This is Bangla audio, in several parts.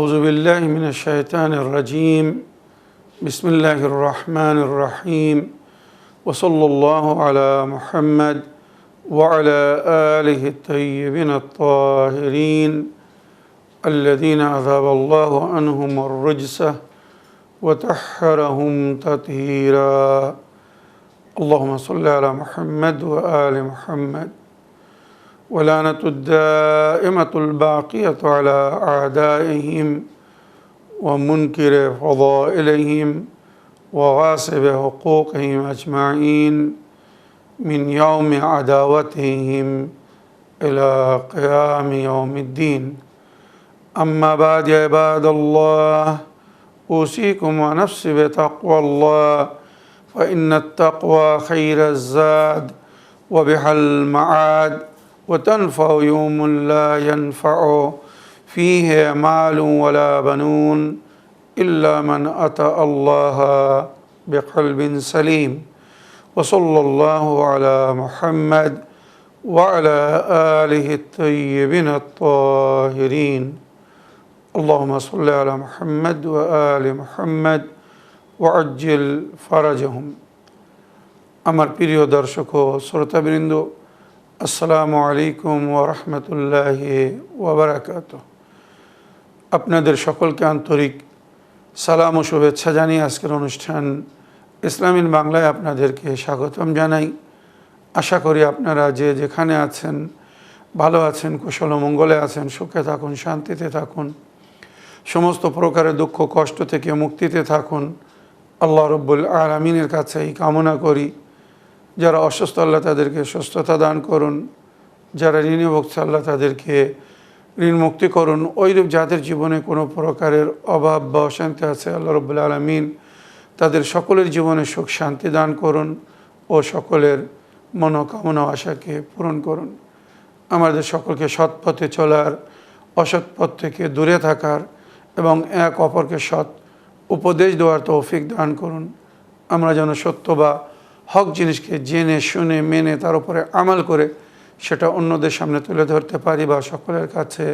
أعوذ بالله من الشيطان الرجيم بسم الله الرحمن الرحيم وصلى الله على محمد وعلى آله الطيبين الطاهرين الذين أذهب الله عنهم الرجس وطهرهم تطهيرا اللهم صل على محمد وآل محمد ولعنة الدائمة الباقية على أعدائهم ومنكر فضائلهم وغاصب حقوقهم أجمعين من يوم عداوتهم إلى قيام يوم الدين أما بعد يا عباد الله أوصيكم ونفسي بتقوى الله فإن التقوى خير الزاد وبها المعاد وتنفع يوم لا ينفع فيه مال ولا بنون إلا من أتى الله بقلب سليم وصلى الله على محمد وعلى آله الطيبين الطاهرين اللهم صل على محمد وآل محمد وعجل فرجهم আমার প্রিয় দর্শক ও শ্রোতাবৃন্দ আসসালামু আলাইকুম ওয়া রাহমাতুল্লাহি ওয়া বারাকাতুহু আপনাদের সকলকে আন্তরিক সালাম ও শুভেচ্ছা জানিয়ে আজকের অনুষ্ঠান ইসলাম ইন বাংলায় আপনাদেরকে স্বাগতম জানাই। আশা করি আপনারা যে যেখানে আছেন ভালো আছেন, কুশল ও মঙ্গলে আছেন, সুখে থাকুন, শান্তিতে থাকুন, সমস্ত প্রকারের দুঃখ কষ্ট থেকে মুক্তিতে থাকুন। আল্লাহ রব্বুল আলামিনের কাছে এই কামনা করি। যারা অসুস্থ আল্লাহ তাদেরকে সুস্থতা দান করুন, যারা ঋণে ভুগছে আল্লাহ তাদেরকে ঋণ মুক্তি করুন। ওইরূপ যাদের জীবনে কোনো প্রকারের অভাব বা অশান্তি আছে আল্লাহ রব্বুল আলামিন তাদের সকলের জীবনে সুখ শান্তি দান করুন ও সকলের মনোকামনা আশাকে পূরণ করুন। আমাদের সকলকে সৎ পথে চলার, অসৎ পথ থেকে দূরে থাকার এবং এক অপরকে সৎ উপদেশ দেওয়ার তৌফিক দান করুন। আমরা যেন সত্য বা হক জিনিসকে জেনে শুনে মেনে তার উপরে আমাল করে সেটা অন্যদের সামনে তুলে ধরতে পারি বা সকলের কাছে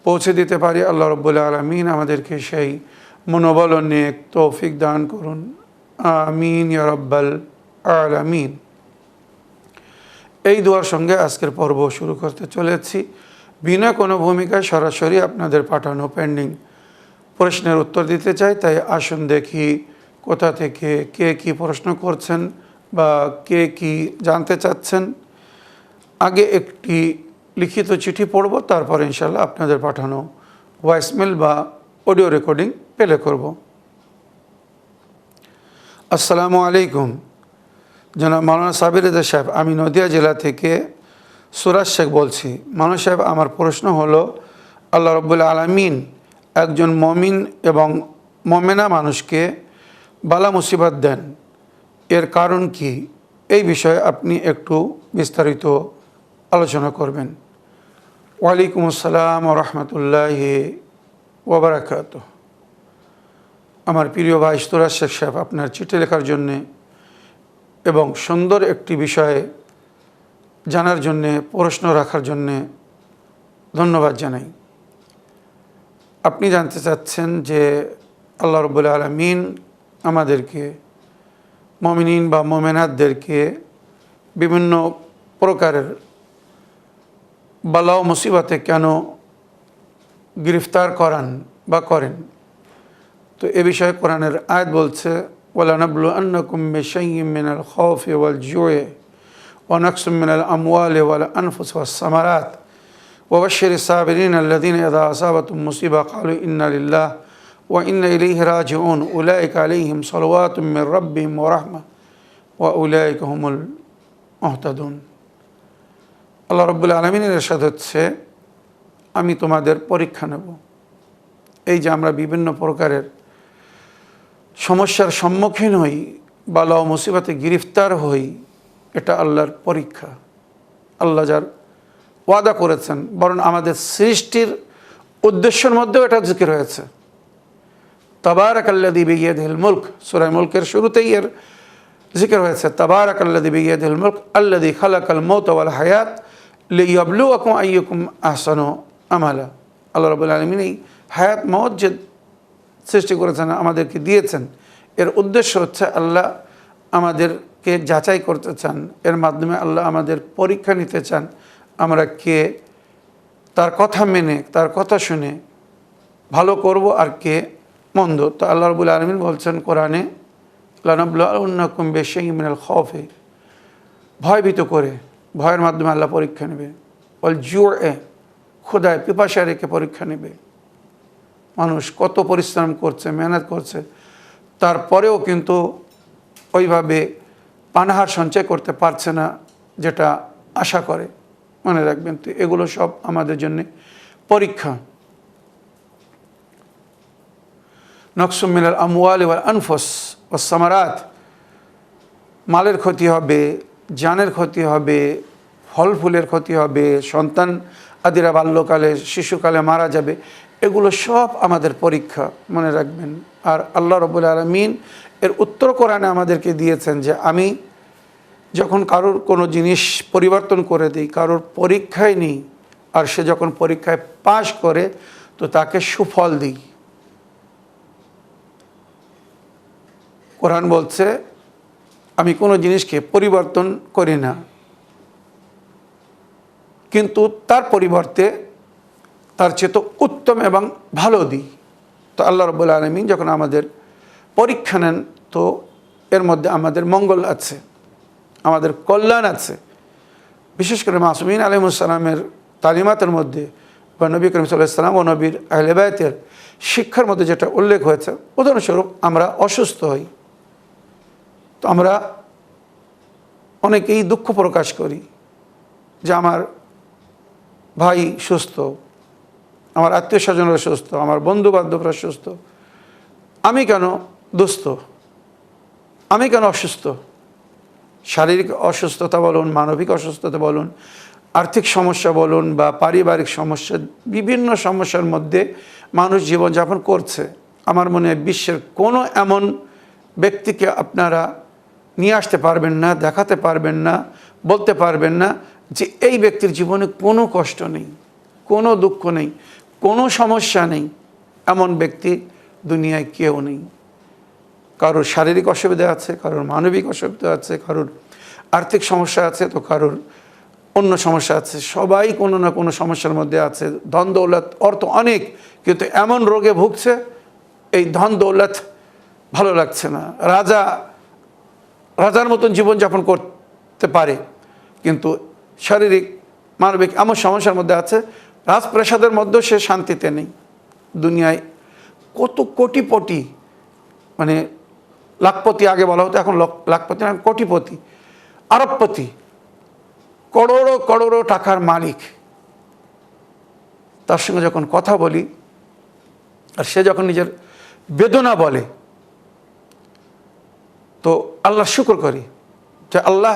পৌঁছে দিতে পারি। আল্লাহ রব্বুল আলামিন আমাদেরকে সেই মনোবল ও নেক তৌফিক দান করুন। আমিন ইয়া রাব্বাল আলামিন। এই দোয়ার সঙ্গে আজকের পর্ব শুরু করতে চলেছি। বিনা কোনো ভূমিকায় সরাসরি আপনাদের পাঠানো পেন্ডিং প্রশ্নের উত্তর দিতে চাই। তাই আসুন দেখি কোথা থেকে কে কী প্রশ্ন করছেন বা কে কী জানতে চাচ্ছেন। আগে একটি লিখিত চিঠি পড়ব, তারপর ইনশাল্লাহ আপনাদের পাঠানো ভয়েসমেল বা অডিও রেকর্ডিং প্লে করব। আসসালামু আলাইকুম জনাব মাওলানা সাবির রেজা সাহেব, আমি নদিয়া জেলা থেকে সুরাজ শেখ বলছি। মাওলানা সাহেব, আমার প্রশ্ন হলো, আল্লাহ রব্বুল আলামিন একজন মমিন এবং মমেনা মানুষকে বালা মুসিবত দেন, এর কারণ কি? এই বিষয়ে আপনি একটু বিস্তারিত আলোচনা করবেন। ওয়ালাইকুম আসসালাম ওয়া রাহমাতুল্লাহি ওয়া বারাকাতুহু। আমার প্রিয় ভাই সুরাজ শেখ সাহেব, আপনার চিঠি লেখার জন্যে এবং সুন্দর একটি বিষয়ে জানার জন্যে, প্রশ্ন রাখার জন্যে ধন্যবাদ জানাই। আপনি জানতে চাচ্ছেন যে আল্লাহ রব্বুল আলামিন আমাদেরকে মুমিনিন বা মুমিনাতদেরকে বিভিন্ন প্রকারের বালা ও মুসিবতে কেন গ্রেফতার করান বা করেন। তো এ বিষয়ে কোরআনের আয়াত বলছে, ওয়ালানাবলুয়ান্নাকুম বিশাইইম মিনাল খাউফি ওয়াল জুই ওয়া নাকসিম মিনাল আমওয়ালি ওয়াল আনফুসি ওয়াস সামারাত ওয়া বাশশিরিস সাবিরিনা আল্লাযীনা ইযা আসাবাতুহুম মুসিবা ক্বালু ইন্না লিল্লাহি ওয়া ইন্না ইলাইহি রাজিউন উলাইকা আলাইহিম সালাওয়াতুম মির রাব্বিহিম ওয়া রাহমা ওয়া উলাইকা হুমুল মুহতাদুন। আল্লাহ রব্বুল আলামিনের ইরশাদ হচ্ছে, আমি তোমাদের পরীক্ষা নেব। এই যে আমরা বিভিন্ন প্রকারের সমস্যার সম্মুখীন হই, বালা ও মুসিবতে গ্রেফতার হই, এটা আল্লাহর পরীক্ষা। আল্লাহ যার ওয়াদা করেছেন, বরং আমাদের সৃষ্টির উদ্দেশ্যের মধ্যেও এটা জিকির হয়েছে। তাবারাকাল্লাযী বিয়াদিহিল মুলক, সূরা মুলকের শুরুতেই এর জিকির হয়েছে। তাবারাকাল্লাযী বিয়াদিহিল মুলক আল্লাযী খালাকাল মাউতা ওয়াল হায়াত লিয়াবলুয়াকুম আইয়ুকুম আহসানু আমালা। আল্লাহ রাব্বুল আলামিন এই হায়াত মওত যে সৃষ্টি করেছেন, আমাদেরকে দিয়েছেন, এর উদ্দেশ্য হচ্ছে আল্লাহ আমাদেরকে যাচাই করতে চান। এর মাধ্যমে আল্লাহ আমাদের পরীক্ষা নিতে চান, আমরা কে তার কথা মেনে, তার কথা শুনে ভালো করব আর কে মন্দ। তো আল্লাহ রাব্বুল আলামিন বলছেন কোরআনে, লানাবলুওয়ান্নাকুম বিশাইইন মিনাল খাউফি, ভয়ভীত করে, ভয়ের মাধ্যমে আল্লাহ পরীক্ষা নেবে। ওয়াল জুউ'i, ক্ষুধায় পিপাসা রেখে পরীক্ষা নেবে। মানুষ কত পরিশ্রম করছে, মেহনত করছে, তারপরেও কিন্তু ওইভাবে পানাহার সঞ্চয় করতে পারছে না যেটা আশা করে। মনে রাখবেন, তো এগুলো সব আমাদের জন্য পরীক্ষা। নকসুম মিনাল আমওয়ালি ওয়াল আনফুস ওয়াস সামারাত, মালের ক্ষতি হবে, জানের ক্ষতি হবে, ফল ফুলের ক্ষতি হবে, সন্তান আদিরা বাল্যকালে শিশুকালে মারা যাবে, এগুলো সব আমাদের পরীক্ষা, মনে রাখবেন। আর আল্লাহ রাব্বুল আলামিন এর উত্তর কোরআনে আমাদেরকে দিয়েছেন যে আমি যখন কারোর কোনো জিনিস পরিবর্তন করে দিই, কারোর পরীক্ষায় নিই, আর সে যখন পরীক্ষায় পাশ করে তো তাকে সুফল দিই। কোরআন বলছে আমি কোনো জিনিসকে পরিবর্তন করি না, কিন্তু তার পরিবর্তে তার চেয়ে তো উত্তম এবং ভালো দিই। তো আল্লাহ রাব্বুল আলামিন যখন আমাদের পরীক্ষা নেন, তো এর মধ্যে আমাদের মঙ্গল আছে, আমাদের কল্যাণ আছে। বিশেষ করে মাসুমিন আলাইহিস সালামের তালিমাতের মধ্যে বা নবী করিম সাল্লাল্লাহু আলাইহি ওয়াসাল্লাম ও নবীর আহলে বায়তের শিক্ষার মধ্যে যেটা উল্লেখ হয়েছে, উদাহরণস্বরূপ আমরা অসুস্থ হই, তো আমরা অনেকেই দুঃখ প্রকাশ করি যে আমার ভাই সুস্থ, আমার আত্মীয় স্বজনরা সুস্থ, আমার বন্ধু বান্ধবরা সুস্থ, আমি কেন দুস্থ, আমি কেন অসুস্থ। শারীরিক অসুস্থতা বলুন, মানবিক অসুস্থতা বলুন, আর্থিক সমস্যা বলুন বা পারিবারিক সমস্যা, বিভিন্ন সমস্যার মধ্যে মানুষ জীবনযাপন করছে। আমার মনে হয় বিশ্বের কোনো এমন ব্যক্তিকে আপনারা নিয়ে আসতে পারবেন না, দেখাতে পারবেন না, বলতে পারবেন না যে এই ব্যক্তির জীবনে কোনো কষ্ট নেই, কোনো দুঃখ নেই, কোনো সমস্যা নেই। এমন ব্যক্তি দুনিয়ায় কেউ নেই। কারোর শারীরিক অসুবিধা আছে, কারোর মানবিক অসুবিধা আছে, কারোর আর্থিক সমস্যা আছে, তো কারোর অন্য সমস্যা আছে। সবাই কোনো না কোনো সমস্যার মধ্যে আছে। ধন দৌলত অর্থ অনেক, কিন্তু এমন রোগে ভুগছে এই ধন দৌলত ভালো লাগছে না। রাজার মতন জীবনযাপন করতে পারে, কিন্তু শারীরিক মানবিক এমন সমস্যার মধ্যে আছে, রাজপ্রাসাদের মধ্যেও সে শান্তিতে নেই। দুনিয়ায় কত কোটিপতি, মানে লাখপতি আগে বলা হতো, এখন লাখপতি না, কোটিপতি, আরবপতি, করোড়ো করোড়ো টাকার মালিক, তার সঙ্গে যখন কথা বলি আর সে যখন নিজের বেদনা বলে, তো আল্লাহ শুকর করি যে আল্লাহ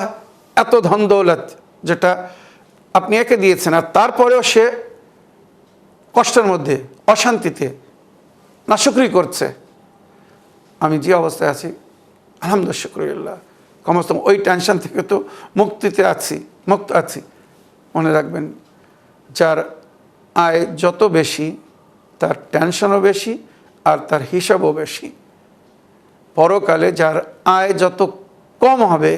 এত ধন দৌলত যেটা আপনি একে দিয়েছেন, আর তারপরেও সে কষ্টের মধ্যে, অশান্তিতে নাশুকরি করছে। আমি যে অবস্থায় আছি আলহামদুলিল্লাহ, শুকরিল্লাহ, কমসে কম ওই টেনশন থেকে তো মুক্ত আছি। মনে রাখবেন, যার আয় যত বেশি তার টেনশনও বেশি আর তার হিসাবও বেশি। পরকালে যার আয় যত কম হবে,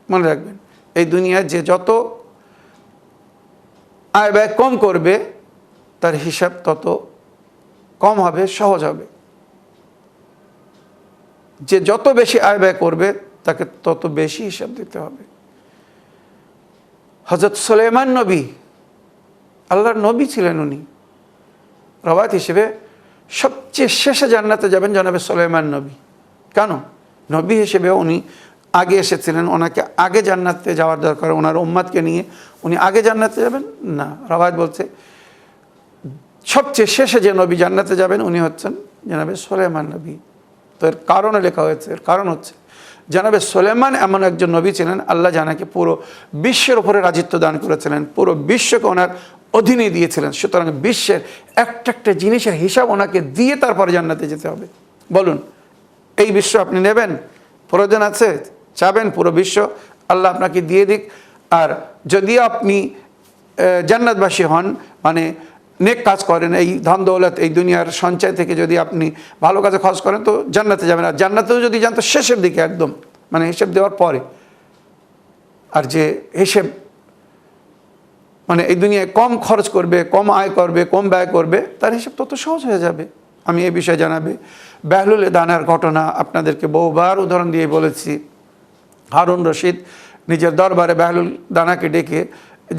মনে রাখবেন, এই দুনিয়ায় যে যত আয় ব্যয় কম করবে তার হিসাব তত কম হবে, সহজ হবে। যে যত বেশি আয় ব্যয় করবে তাকে তত বেশি হিসাব দিতে হবে। হযরত সুলাইমান নবী, আল্লাহর নবী ছিলেন, উনি রওয়ায়াত হিসেবে সবচেয়ে শেষে জান্নাতে যাবেন জনাবে সুলাইমান নবী। কেন? নবী হিসেবে উনি আগে এসেছিলেন, ওনাকে আগে জান্নাতে যাওয়ার দরকার, ওনার উম্মতকে নিয়ে উনি আগে জান্নাতে যাবেন না। রওয়ায়াত বলছে সবচেয়ে শেষে যে নবী জান্নাতে যাবেন উনি হচ্ছেন জনাবে সুলাইমান নবী। তো এর কারণে লেখা হয়েছে, এর কারণ হচ্ছে জনাবে সুলাইমান এমন একজন নবী ছিলেন, আল্লাহ জানাকে পুরো বিশ্বের উপরে রাজিত্ব দান করেছিলেন, পুরো বিশ্বকে ওনার অধীনে দিয়েছিলেন। সুতরাং বিশ্বের একটা একটা জিনিসের হিসাব ওনাকে দিয়ে তারপরে জান্নাতে যেতে হবে। বলুন, এই বিশ্ব আপনি নেবেন? প্রয়োজন আছে? চাবেন পুরো বিশ্ব আল্লাহ আপনাকে দিয়ে দিক? আর যদি আপনি জান্নাতবাসী হন, মানে নেক কাজ করেন, এই ধন দৌলত এই দুনিয়ার সঞ্চয় থেকে যদি আপনি ভালো কাজে খরচ করেন তো জান্নাতে যাবেন। আর জান্নাতেও যদি যান তো শেষের দিকে একদম, মানে হিসেব দেওয়ার পরে। আর যে হিসেব মানে এই দুনিয়ায় কম খরচ করবে, কম আয় করবে, কম ব্যয় করবে, তার হিসেব তত সহজ হয়ে যাবে। আমি এই বিষয়ে জানাবে বেহলুল দানার ঘটনা আপনাদেরকে বহুবার উদাহরণ দিয়ে বলেছি। হারুন রশিদ নিজের দরবারে বেহলুল দানাকে ডেকে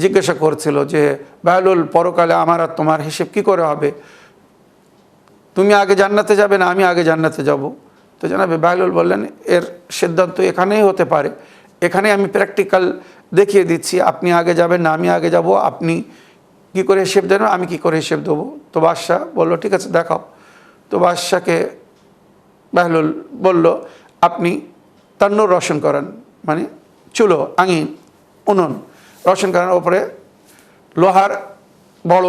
জিজ্ঞাসা করছিল যে, বেহলুল, পরকালে আমার আর তোমার হিসেব কি করে হবে? তুমি আগে জান্নাতে যাবে না আমি আগে জান্নাতে যাব? তো জানাবে বেহলুল বললেন, এর সিদ্ধান্ত এখানেই হতে পারে, এখানে আমি প্র্যাকটিক্যাল দেখিয়ে দিচ্ছি। আপনি আগে যাবেন না আমি আগে যাব, আপনি কি করে হিসেব দেবেন আমি কি করে হিসেব দেবো। তো বাদশাহ বলল, ঠিক আছে দেখাও। তো বাদশাকে বেহলুল বলল, আপনি তান্নুর রোশন করান, মানে চুলো, আঙিন, উনুন রোশন করানোর উপরে লোহার বড়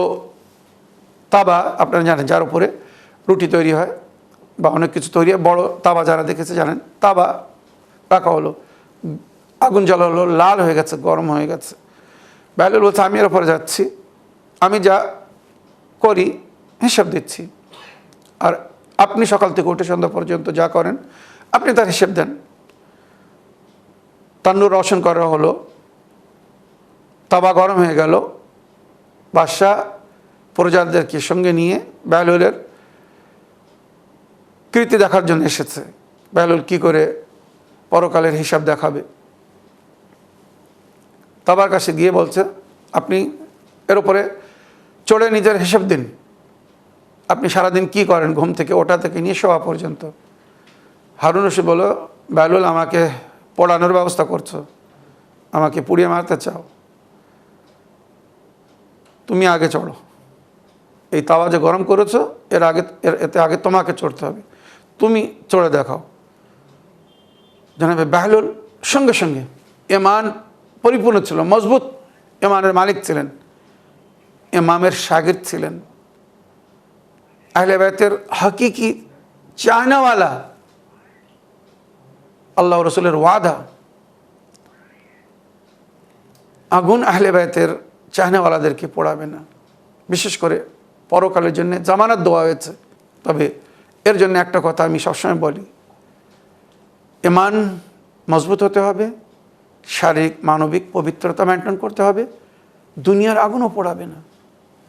তাবা, আপনারা জানেন যার উপরে রুটি তৈরি হয় বা অনেক কিছু তৈরি হয়, বড় তাবা যারা দেখেছে জানেন, তাবা রাখা হলো, আগুন জ্বালা হলো, লাল হয়ে গেছে, গরম হয়ে গেছে। বেহলুল বলছে, আমি এর উপরে যাচ্ছি, আমি যা করি হিসাব দিচ্ছি, আর আপনি সকাল থেকে উঠে সন্ধ্যা পর্যন্ত যা করেন আপনি তার হিসেব দেন। তান্নুর রোশন করা হলো, তাওয়া গরম হয়ে গেল। বাদশাহ প্রজাদেরকে সঙ্গে নিয়ে বেহলুলের কীর্তি দেখার জন্য এসেছে। বেহলুল কি করে পরকালের হিসাব দেখাবে। তাওয়ার কাছে গিয়ে বলছে, আপনি এর উপরে চড়ে নিজের হিসাব দিন, আপনি সারাদিন কি করেন ঘুম থেকে ওঠা থেকে নিয়ে শোয়া পর্যন্ত। হারুন রশিদ বলল, বেহলুল, আমাকে পড়ানোর ব্যবস্থা করছো, আমাকে পুড়িয়ে মারতে চাও, তুমি আগে চড়ো, এই তাওয়া যে গরম করেছো এতে আগে তোমাকে চড়তে হবে, তুমি চড়ে দেখাও। জানাবে বেহলুল সঙ্গে সঙ্গে, ইমান পরিপূর্ণ ছিল, মজবুত ইমানের মালিক ছিলেন, ইমামের শাগির্দ ছিলেন, আহলে বাইতের হকিকি চায়নাওয়ালা, আল্লাহ রসুলের ওয়াদা। আগুন আহলে বাইতের চায়নাওয়ালাদেরকে পোড়াবে না। বিশেষ করে পরকালের জন্য জামানত দেওয়া হয়েছে। তবে এর জন্য একটা কথা আমি সবসময় বলি, ইমান মজবুত হতে হবে, শারীরিক মানবিক পবিত্রতা মেনটেন করতে হবে। দুনিয়ার আগুনও পোড়াবে না,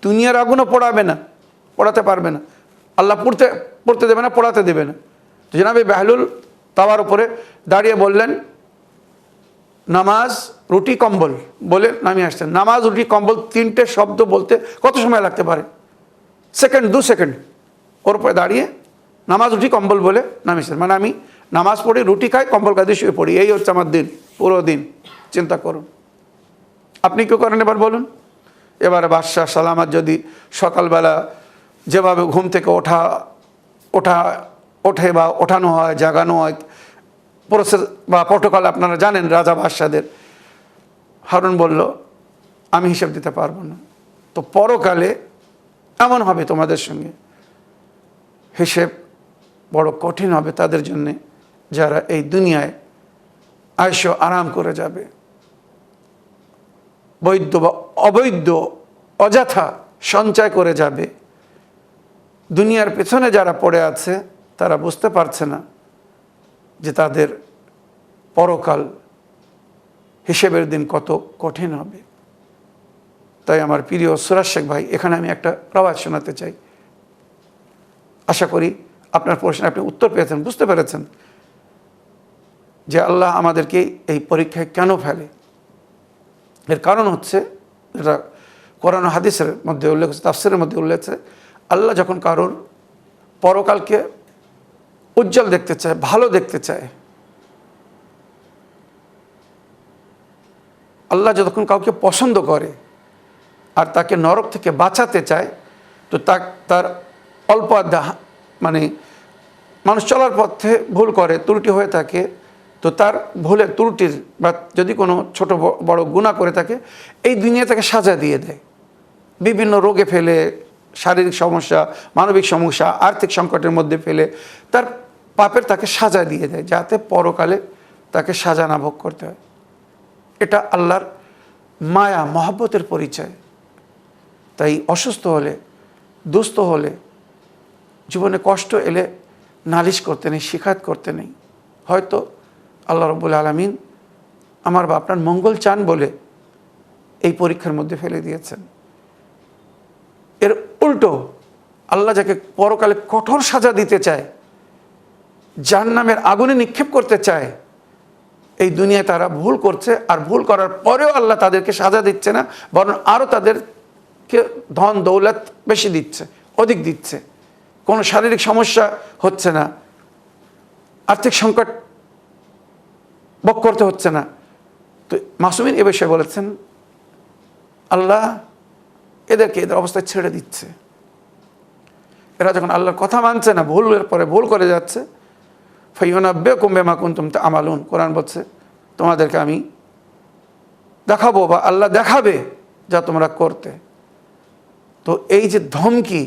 দুনিয়ার আগুনও পোড়াবে না, পোড়াতে পারবে না, আল্লাহ পড়তে দেবে না, পড়াতে দেবে না। তো জনাবে বেহলুল তাওয়ার উপরে দাঁড়িয়ে বললেন, নামাজ রুটি কম্বল বলে নামিয়ে আসছেন। নামাজ রুটি কম্বল তিনটে শব্দ বলতে কত সময় লাগতে পারে? Second, 2 second. ওর উপরে দাঁড়িয়ে নামাজ রুটি কম্বল বলে নামিয়েছেন, মানে আমি নামাজ পড়ি, রুটি খাই, কম্বল গাদি শুয়ে পড়ি, এই হচ্ছে আমার দিন, পুরো দিন। চিন্তা করুন, আপনি কেউ করেন এবার বলুন। এবারে বাদশাহ সালামাত যদি সকালবেলা যেভাবে ঘুম থেকে ওঠে বা ওঠানো হয়, জাগানো হয়, প্রসেস বা প্রোটোকল আপনারা জানেন রাজা বাদশাদের। হারুন বলল, আমি হিসাব দিতে পারবো না। তো পরকালে এমন হবে তোমাদের সঙ্গে, হিসেব বড় কঠিন হবে তাদের জন্যে যারা এই দুনিয়ায় আয়শ আরাম করে যাবে, বৈধ বা অবৈধ অযথা সঞ্চয় করে যাবে। দুনিয়ার পেছনে যারা পড়ে আছে তারা বুঝতে পারছে না যে তাদের পরকাল হিসেবের দিন কত কঠিন হবে। তাই আমার প্রিয় সুরাজ শেখ ভাই, এখানে আমি একটা রওয়ায়াত শোনাতে চাই। আশা করি আপনার প্রশ্নে আপনি উত্তর পেয়েছেন, বুঝতে পেরেছেন যে আল্লাহ আমাদেরকে এই পরীক্ষায় কেন ফেলে। এর কারণ হচ্ছে, এটা কোরআন হাদিসের মধ্যে উল্লেখ হচ্ছে, তাফসীরের মধ্যে উল্লেখ আছে, আল্লাহ যখন কারোর পরকালকে উজ্জ্বল দেখতে চায়, ভালো দেখতে চায়, আল্লাহ যখন কাউকে পছন্দ করে আর তাকে নরক থেকে বাঁচাতে চায়, তো তার অল্প মানে মানুষ চলার পথে ভুল করে, ত্রুটি হয়ে থাকে, তো তার ভুলের ত্রুটির বা যদি কোনো ছোট বড় গুনাহ করে থাকে, এই দুনিয়া তাকে সাজা দিয়ে দেয়, বিভিন্ন রোগে ফেলে, শারীরিক সমস্যা, মানবিক সমস্যা, আর্থিক সংকটের মধ্যে ফেলে তার পাপের তাকে সাজা দিয়ে দেয়, যাতে পরকালে তাকে সাজা না ভোগ করতে হয়। এটা আল্লাহর মায়া মহব্বতের পরিচয়। তাই অসুস্থ হলে দুস্থ হলে, জীবনে কষ্ট এলে নালিশ করতে নেই, শিকায়ত করতে নেই। হয়তো আল্লাহ রাব্বুল আলামিন আমার বা আপনার মঙ্গল চান বলে এই পরীক্ষার মধ্যে ফেলে দিয়েছেন। এর উল্টো আল্লাহ যাকে পরকালে কঠোর সাজা দিতে চায়, জাহান্নামের আগুনে নিক্ষেপ করতে চায়, এই দুনিয়ায় তারা ভুল করছে, আর ভুল করার পরেও আল্লাহ তাদেরকে সাজা দিচ্ছে না, বরং আরও তাদেরকে ধন দৌলত বেশি দিচ্ছে, অধিক দিচ্ছে। কোনো শারীরিক সমস্যা হচ্ছে না, আর্থিক সংকট ভোগ করতে হচ্ছে না। তো মাসুমিন এ বিষয়ে বলেছেন আল্লাহ এদেরকে এদের অবস্থায় ছেড়ে দিচ্ছে। এরা যখন আল্লাহর কথা মানছে না, ভুলের পরে ভুল করে যাচ্ছে, ফায়ুনাব্বিউকুম বিমা কুনতুম তা'মালুন, কোরআন বলছে তোমাদেরকে আমি দেখাবো বা আল্লাহ দেখাবে যা তোমরা করতে। তো এই যে ধমকি,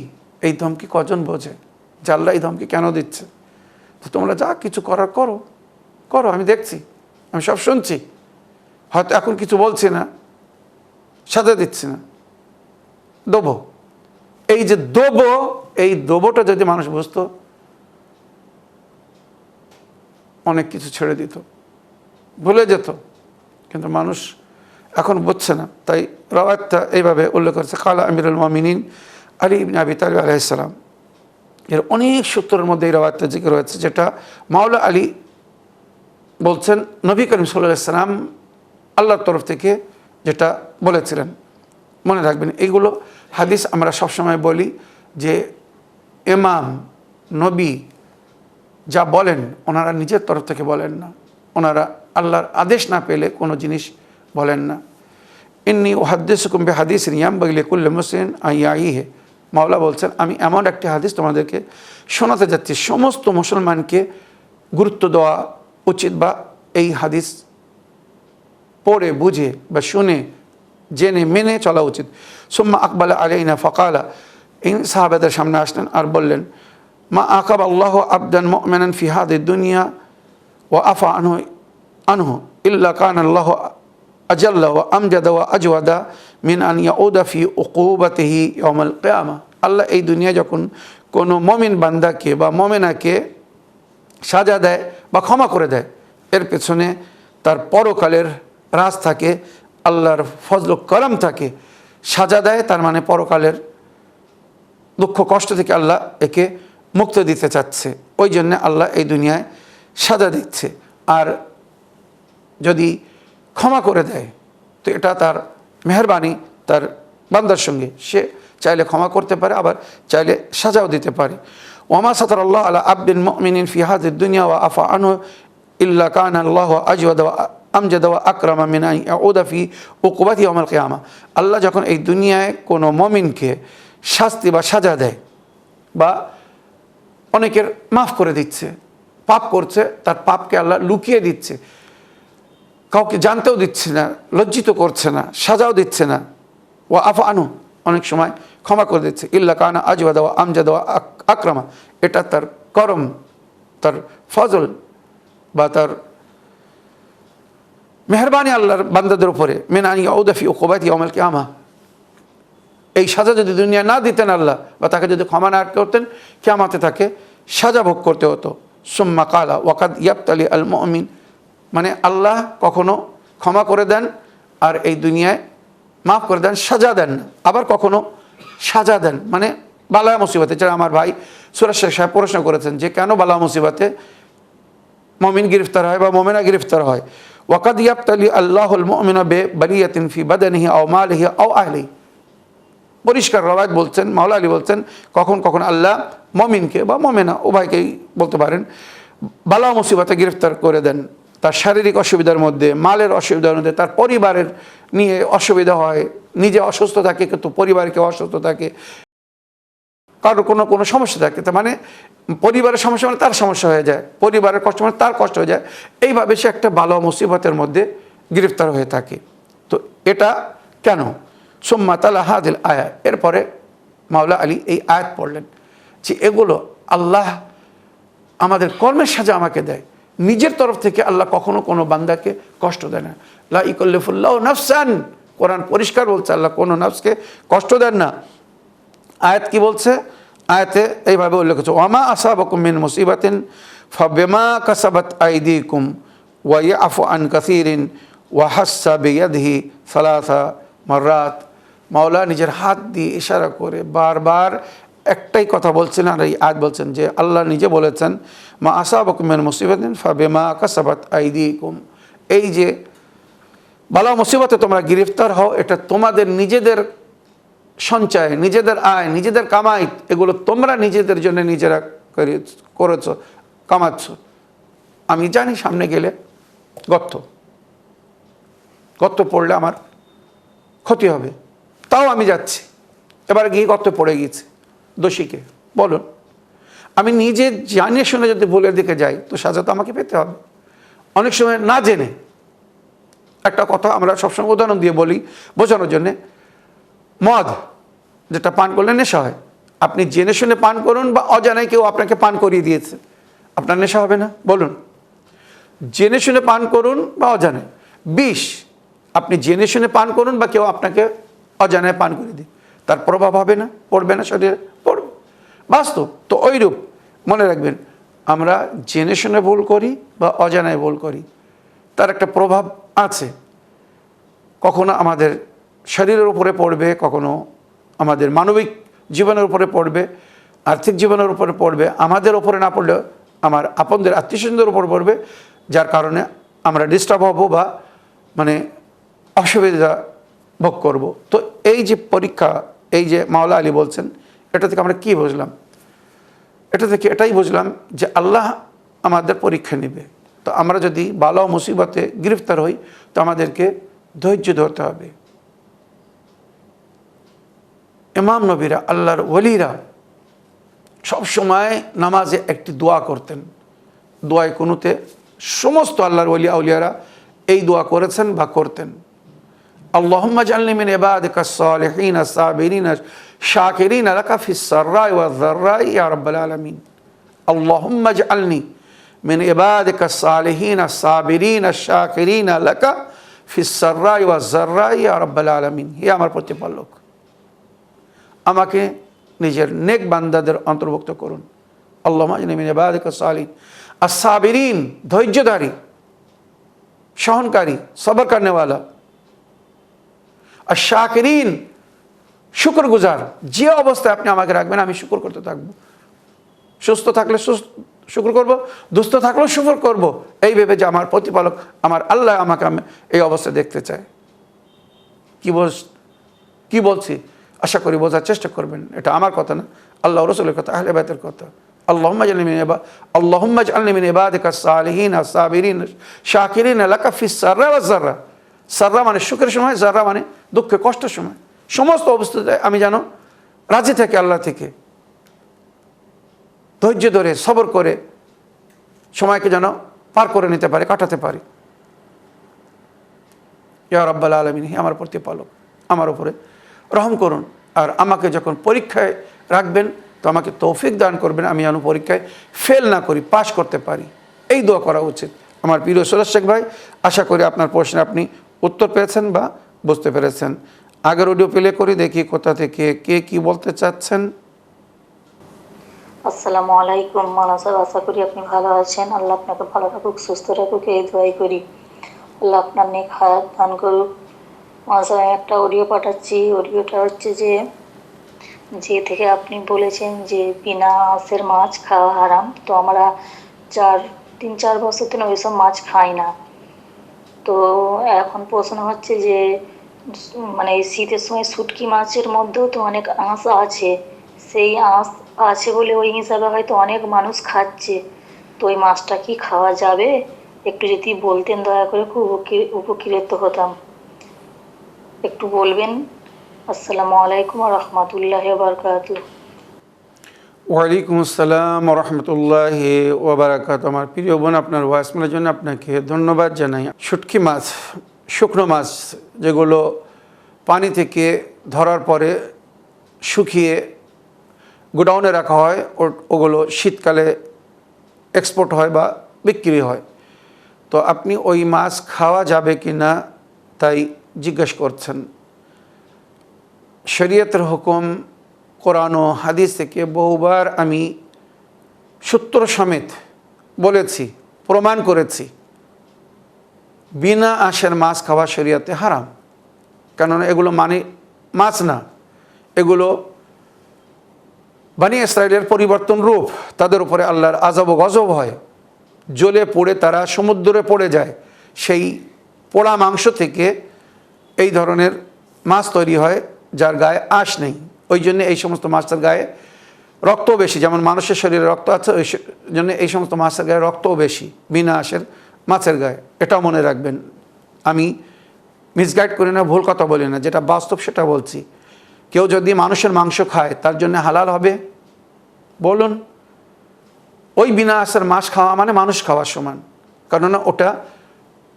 এই ধমকি কজন বোঝে যে আল্লাহ এই ধমকি কেন দিচ্ছে? তো তোমরা যা কিছু করার করো করো, আমি দেখছি, আমি সব শুনছি, হয়তো এখন কিছু বলছি না, সাজা দিচ্ছি না, দেবো। এই যে দেবো, এই দেবোটা যদি মানুষ বুঝতো, অনেক কিছু ছেড়ে দিত, ভুলে যেত। কিন্তু মানুষ এখন বুঝছে না। তাই রাওয়ায়াতটা এইভাবে উল্লেখ করেছে, কালা আমিরুল মুমিনিন আলী ইবনে আবি তালিব আলাইহিস সালাম। এর অনেক সূত্রের মধ্যে এই রাওয়ায়াতটা জিকির হয়েছে, যেটা মাওলা আলী বলছেন নবী করিম সাল্লাল্লাহু আলাইহি সাল্লাম আল্লাহর তরফ থেকে যেটা বলেছিলেন। মনে রাখবেন, এইগুলো হাদিস আমরা সবসময় বলি যে ইমাম নবী যা বলেন ওনারা নিজের তরফ থেকে বলেন না, ওনারা আল্লাহর আদেশ না পেলে কোনো জিনিস বলেন না। ইন্নী উহাদ্দিসুকুম বিহাদিসিন ইয়ানবাগি লিকুল্লি মুসলিমিন আন ইয়াইহি, মাওলা বলছেন আমি এমন একটি হাদিস তোমাদেরকে শোনাতে যাচ্ছি, সমস্ত মুসলমানকে গুরুত্ব দেওয়া উচিত, বা এই হাদিস পড়ে বুঝে বা শুনে জেনে মেনে চলা উচিত। সুম্মা আকবালা আলাইনা ফাকালা, এই সাহাবাদের সামনে আসলেন আর বললেন, মা আকাব আল্লাহ আবদান মুমিনান ফি হাদিদ দুনিয়া ওয়া আফা আনহু ইল্লা কানা আল্লাহু আজাল্লা ওয়া আমজাদা ওয়া আজওয়াদা মিন আন ইয়াউদা ফি উকুবাতিহি ইয়াউমাল কিয়ামা। আল্লাহ এই দুনিয়া যখন কোনো মুমিন বান্দাকে বা মুমিনাকে সাজা দেয় বা ক্ষমা করে দেয়, এর পেছনে তার পরকালের রাজ থাকে, আল্লাহর ফজল করম থাকে। সাজা দেয় তার মানে পরকালের দুঃখ কষ্ট থেকে আল্লাহ একে মুক্তি দিতে চাচ্ছে, ওই জন্য আল্লাহ এই দুনিয়ায় সাজা দিচ্ছে। আর যদি ক্ষমা করে দেয় তো এটা তার মেহেরবানি তার বান্দার সঙ্গে, সে চাইলে ক্ষমা করতে পারে, আবার চাইলে সাজাও দিতে পারে। ওমা সাতার আল্লাহ আলা আবদিন মুমিনিন ফি হাদিদ দুনিয়া ওয়া আফা আনহু ইল্লা কানা আল্লাহু আজওয়াদা ওয়া আমজাদা ওয়া আকরামা মিন আন ইয়াউদা ফি উকুবাতি ইয়াউমাল কিয়ামা। আল্লাহ যখন এই দুনিয়ায় কোনো মুমিনকে শাস্তি বা সাজা দেয়, বা অনেকের মাফ করে দিচ্ছে, পাপ করছে তার পাপকে আল্লাহ লুকিয়ে দিচ্ছে, কাউকে জানতেও দিচ্ছে না, লজ্জিত করছে না, সাজাও দিচ্ছে না। ওয়া আফা আনহু, অনেক সময় ক্ষমা করে দিচ্ছে। ইল্লা কানা আজওয়াদা ওয়া আমজাদা ওয়া আকরামা, এটা তার করম, তার ফজল বা তার মেহরবানি আল্লাহর বান্দাদের উপরে। মিন আন ইয়াউদা ফি উকুবাতি ইয়াউমাল কিয়ামা, এই সাজা যদি দুনিয়া না দিতেন আল্লাহ, বা তাকে যদি ক্ষমা না করতেন, কিয়ামতে তাকে সাজা ভোগ করতে হতো। সুম্মা কালা ওয়াকাদ ইয়াবতালি আল মুমিন, মানে আল্লাহ কখনো ক্ষমা করে দেন আর এই দুনিয়ায় মাফ করে দেন, সাজা দেন না। আবার কখনো সাজা দেন, মানে বালা মুসিবতে, যারা আমার ভাই সুরাজ শেখ সাহেব প্রশ্ন করেছেন যে কেন বালা মুসিবতে মুমিন গ্রেফতার হয় বা মুমিনা গ্রেফতার হয়। ওয়াকাদ ইয়াবতালি আল্লাহুল মুমিনা বিবালিয়াতিন ফি বাদানিহি আও মালিহি আও আহলিহি, পরিষ্কার রাওয়ায়াত বলছেন, মাওলা আলী বলছেন কখন কখন আল্লাহ মুমিনকে বা মুমিনা উভয়কেই বলতে পারেন বালা মুসিবতে গ্রেফতার করে দেন। তার শারীরিক অসুবিধার মধ্যে, মালের অসুবিধার মধ্যে, তার পরিবারের নিয়ে অসুবিধা হয়, নিজে অসুস্থ থাকে কিন্তু পরিবারকে অসুস্থ থাকে, কারোর কোনো সমস্যা থাকে, তার মানে পরিবারের সমস্যা মানে তার সমস্যা হয়ে যায়, পরিবারের কষ্ট মানে তার কষ্ট হয়ে যায়, এইভাবে সে একটা বালা মুসিবতের মধ্যে গ্রেফতার হয়ে থাকে। তো এটা কেন? সুম্মা তালা হাদিল আয়া, এরপরে মাওলা আলী এই আয়াত পড়লেন যে এগুলো আল্লাহ আমাদের কর্মের সাজা আমাকে দেয়, নিজের তরফ থেকে আল্লাহ কখনো কোনো বান্দাকে কষ্ট দেয় না। লা ইকাল্লিফুল্লাহু নাফসান, কোরআন পরিষ্কার বলছে আল্লাহ কোনো নফসকে কষ্ট দেন না। আয়াত কি বলছে? আয়াতে এইভাবে উল্লেখ হচ্ছে, ওয়ামা আসাবাকুম মিন মুসিবাতিন ফাবিমা কাসাবাত আইদিকুম ওয়া ইয়াফু আন কাসীরিন ওয়া হাসসা বিয়াদিহি সালাসা মাররাত। মাওলা নিজের হাত দিয়ে ইশারা করে বারবার একটাই কথা বলছেন, আর এই আয়াত বলছেন যে আল্লাহ নিজে বলেছেন, মা আসাবাকুম মিন মুসিবাতিন ফাবিমা কাসাবাত আইদিকুম। এই যে বালা মুসিবতে তোমরা গ্রেফতার হও, এটা তোমাদের নিজেদের সঞ্চয়, নিজেদের আয়, নিজেদের কামাই, এগুলো তোমরা নিজেদের জন্য নিজেরা করেছ, কামাচ্ছ। আমি জানি সামনে গেলে গর্ত পড়লে আমার ক্ষতি হবে, তাও আমি যাচ্ছি। এবার গিয়ে গর্ত পড়ে গিয়েছে, দোষীকে বলুন। আমি নিজে জানিয়ে শুনে যদি ভুলের দিকে যাই তো সাজা তো আমাকে পেতে হবে। অনেক সময় না জেনে, একটা কথা আমরা সবসময় উদাহরণ দিয়ে বলি বোঝানোর জন্যে, মদ যেটা পান করলে নেশা হয়, আপনি জেনে শুনে পান করুন বা অজানায় কেউ আপনাকে পান করিয়ে দিয়েছে, আপনার নেশা হবে না? বলুন। জেনে শুনে পান করুন বা অজানায়। বিষ আপনি জেনে শুনে পান করুন বা কেউ আপনাকে অজানায় পান করে দিই, তার প্রভাব হবে না? পড়বে না? শরীরে পড়বে, বাস্তব তো। ওইরূপ মনে রাখবেন, আমরা জেনে শুনে ভুল করি বা অজানায় ভুল করি, তার একটা প্রভাব আছে। কখনো আমাদের শরীরের উপরে পড়বে, কখনো আমাদের মানবিক জীবনের উপরে পড়বে, আর্থিক জীবনের উপরে পড়বে, আমাদের উপরে না পড়লেও আমার আপনদের আত্মীয়স্বজনদের উপর পড়বে, যার কারণে আমরা ডিস্টার্ব হব বা মানে অসুবিধা ভোগ করব। তো এই যে পরীক্ষা, এই যে মাওলা আলী বলছেন, এটা থেকে আমরা কি বুঝলাম? এটা থেকে এটাই বুঝলাম যে আল্লাহ আমাদের পরীক্ষা নেবে। তো আমরা যদি বালা ও মুসিবতে গ্রেফতার হই তো আমাদেরকে ধৈর্য ধরতে হবে। ইমাম নবীরা, আল্লাহর ওলিরা সবসময় নামাজে একটি দোয়া করতেন। দোয়ায় কুনুতে সমস্ত আল্লাহর ওলি আউলিয়ারা এই দোয়া করেছেন বা করতেন। আল্লাহুম্মা জাআলনি মিন ইবাদিকাস সালিহিন আস-সাবিরিন শাকিরিন লাকা ফিস সাররাই ওয়াজ যাররাই ইয়া রাব্বাল আলামিন। আল্লাহুম্মা জাআলনি মিন ইবাদিকাস সালিহিন আস-সাবিরিন আশ-শাকিরিন লাকা ফিস সাররাই ওয়াজ যাররাই ইয়া রাব্বাল আলামিন। হে আমার প্রতিপালক, আমাকে নিজের নেক বান্দাদের অন্তর্ভুক্ত করুন। আল্লাহুম্মা জাআলনি মিন ইবাদিকাস সালিহিন আস-সাবিরিন, ধৈর্যধারী, সহনকারী, সবর করনেওয়ালা, আশ-শাকিরিন, শুকরগুজার। যে অবস্থায় আপনি আমাকে রাখবেন আমি শুকর করতে থাকবো। সুস্থ থাকলে শুকর করব, দুস্থ থাকলেও শুকর করব, এই ভেবে যে আমার প্রতিপালক আমার আল্লাহ আমাকে এই অবস্থায় দেখতে চায়। কি বলছি আশা করি বোঝার চেষ্টা করবেন। এটা আমার কথা না, আল্লাহ রসুলের কথা, আহলে বাইতের কথা। আল্লাহুম্মা জাআলনি মিন ইবাদিকাস সালিহিন আস-সাবিরিন শাকিরিন লাকা ফিস সাররা ওয়াজ যাররা। সাররা মানে সুখের সময়, যাররা মানে দুঃখে কষ্টের সময়, সমস্ত অবস্থাতে আমি যেন রাজি থাকি আল্লাহ থেকে, ধৈর্য ধরে সবর করে সময়কে যেন পার করে নিতে পারি, কাটাতে পারি। ইয়া রাব্বাল আলামিন, হে আমার প্রতিপালক, আমার উপরে রহম করুন। আর আমাকে যখন পরীক্ষায় রাখবেন তো আমাকে তৌফিক দান করবেন, আমি যেন পরীক্ষায় ফেল না করি, পাশ করতে পারি। এই দোয়া করা উচিত। আমার প্রিয় সুরাজ শেখ ভাই, আশা করি আপনার প্রশ্নে আপনি উত্তর পেয়েছেন বা বুঝতে পেরেছেন। আগের অডিও প্লে করি, দেখি কোথা থেকে কে কি বলতে চাচ্ছেন। আসসালামু আলাইকুম মাওলানা সাহেব, আশা করি আপনি ভালো আছেন। আল্লাহ আপনাকে ভালো রাখুক, সুস্থ রাখুক, এই দোয়াই করি। আল্লাহ আপনার নেক হায়াত দান করুক। মাওলানা সাহেব, একটা অডিও পাঠাচ্ছি। অডিওটা হচ্ছে যে থেকে আপনি বলেছেন যে বিনা আঁশের মাছ খাওয়া হারাম। তো আমরা 3-4 বছর থেকে ওইসব মাছ খাই না। তো এখন প্রশ্ন হচ্ছে যে মানে এই শীতের সময় শুটকি মাছের মধ্যেও তো অনেক আঁশ আছে, সেই আঁশ আছে বলে ওই হিসাবে হয়তো অনেক মানুষ খাচ্ছে। তো ওই মাছটা কি খাওয়া যাবে? একটু যদি বলতেন দয়া করে, খুব উপকৃত হতাম। একটু বলবেন। আসসালামু আলাইকুম ওয়া রাহমাতুল্লাহি ওয়া বারাকাতুহু। ওয়ালাইকুম আসসালাম ওয়া রাহমাতুল্লাহি ওয়া বারাকাতুহু। আমার প্রিয় বোন, আপনার ভয়েসমেলের জন্য আপনাকে ধন্যবাদ জানাই। শুটকি মাছ, শুকনো মাছ যেগুলো পানি থেকে ধরার পরে শুকিয়ে গোডাউনে রাখা হয়, ওগুলো শীতকালে এক্সপোর্ট হয় বা বিক্রি হয়। তো আপনি ওই মাছ খাওয়া যাবে কি না তাই জিজ্ঞেস করছেন। শরীয়তের হুকুম কোরআন ও হাদিস থেকে বহুবার আমি সূত্র সমেত বলেছি, প্রমাণ করেছি, বিনা আঁশের মাছ খাওয়া শরীয়তে হারাম। কেননা এগুলো মানে মাছ না, এগুলো বনী ইসরাইলের পরিবর্তন রূপ। তাদের উপরে আল্লাহর আযাব ও গজব হয়, জ্বলে পড়ে তারা সমুদ্রে পড়ে যায়। সেই পোড়া মাংস থেকে এই ধরনের মাছ তৈরি হয় যার গায়ে আঁশ নেই। ওই জন্য এই সমস্ত মাছের গায়ে রক্তও বেশি, যেমন মানুষের শরীরে রক্ত আছে, ওই জন্য এই সমস্ত মাছের গায়ে রক্তও বেশি বিনা আঁশের মাছের গায়ে। এটাও মনে রাখবেন, আমি মিসগাইড করি না, ভুল কথা বলি না, যেটা বাস্তব সেটা বলছি। কেউ যদি মানুষের মাংস খায় তার জন্য হালাল হবে? বলুন। ওই বিনা আঁশের মাছ খাওয়া মানে মানুষ খাওয়ার সমান, কেননা ওটা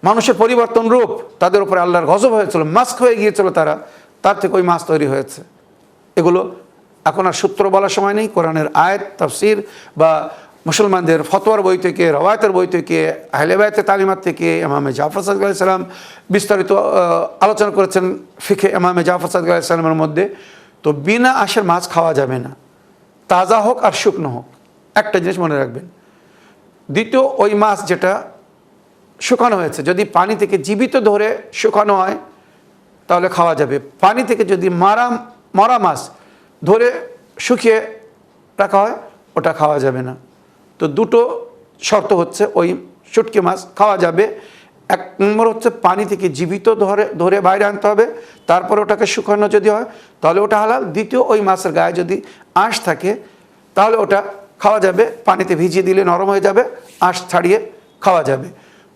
মানুষের পরিবর্তন রূপ। তাদের উপরে আল্লাহর গজব হয়েছিল, মাস্ক হয়ে গিয়েছিল তারা, তার থেকে ওই মাছ তৈরি হয়েছে। এগুলো এখন আর সূত্র বলার সময় নেই। কোরআনের আয়াত, তাফসির বা মুসলমানদের ফতোয়ার বই থেকে, রওয়ায়াতের বই থেকে, আহলে বায়তের তালিমাত থেকে ইমামে জাফর সাদিক আলাইহিস সালাম বিস্তারিত আলোচনা করেছেন ফিকহে ইমামে জাফর সাদিক আলাইহিস সালামের মধ্যে। তো বিনা আঁশের মাছ খাওয়া যাবে না, তাজা হোক আর শুকনো হোক। একটা জিনিস মনে রাখবেন। দ্বিতীয়, ওই মাছ যেটা শুকানো হয়েছে, যদি পানি থেকে জীবিত ধরে শুকানো হয় তাহলে খাওয়া যাবে। পানি থেকে যদি মরা মাছ ধরে শুকিয়ে রাখা হয় ওটা খাওয়া যাবে না। তো দুটো শর্ত হচ্ছে, ওই শুটকি মাছ খাওয়া যাবে। এক নম্বর হচ্ছে পানি থেকে জীবিত ধরে বাইরে আনতে হবে, তারপর ওটাকে শুকানো যদি হয় তাহলে ওটা হালাল। দ্বিতীয়, ওই মাছের গায়ে যদি আঁশ থাকে তাহলে ওটা খাওয়া যাবে, পানিতে ভিজিয়ে দিলে নরম হয়ে যাবে, আঁশ ছাড়িয়ে খাওয়া যাবে।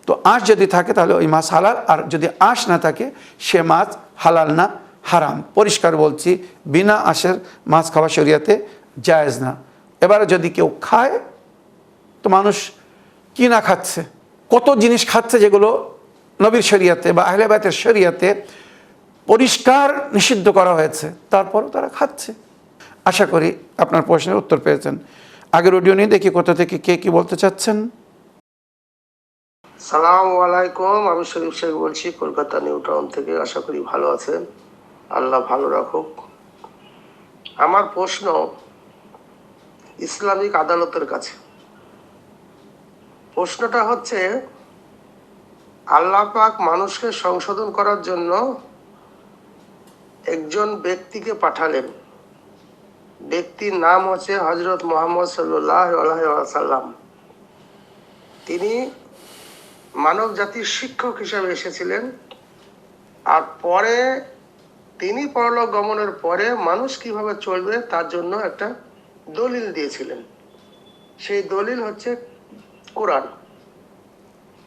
তো আঁশ যদি থাকে তাহলে ওই মাছ হালাল, আর যদি আঁশ না থাকে সে মাছ হালাল না, হারাম। পরিষ্কার বলছি, বিনা আঁশের মাছ খাওয়া শরীয়তে জায়েজ না। এবারে যদি কেউ খায়, তো মানুষ কি না খাচ্ছে, কত জিনিস খাচ্ছে যেগুলো নবীর শরীয়তে বা আহলে বায়তের শরীয়তে পরিষ্কার নিষিদ্ধ করা হয়েছে, তারপরও তারা খাচ্ছে। আশা করি আপনার প্রশ্নের উত্তর পেয়েছেন। আগের অডিও নিয়ে দেখি কোথা থেকে কে কি বলতে চাচ্ছেন। সালাম আলাইকুম, আমি শরীফ শেখ বলছি কলকাতা নিউ টাউন থেকে। আশা করি ভালো আছেন, আল্লাহ ভালো রাখুক। আমার প্রশ্ন ইসলামিক আদালতের কাছে। প্রশ্নটা হচ্ছে, আল্লাহ পাক মানুষকে সংশোধন করার জন্য একজন ব্যক্তিকে পাঠালেন। ব্যক্তির নাম হচ্ছে হযরত মুহাম্মদ সাল্লাল্লাহু আলাইহি ওয়াসাল্লাম। তিনি মানব জাতির শিক্ষক হিসাবে এসেছিলেন, আর পরে তিনি পরলোক গমনের পরে মানুষ কিভাবে চলবে তার জন্য একটা দলিল দিয়েছিলেন। সেই দলিল হচ্ছে কোরআন।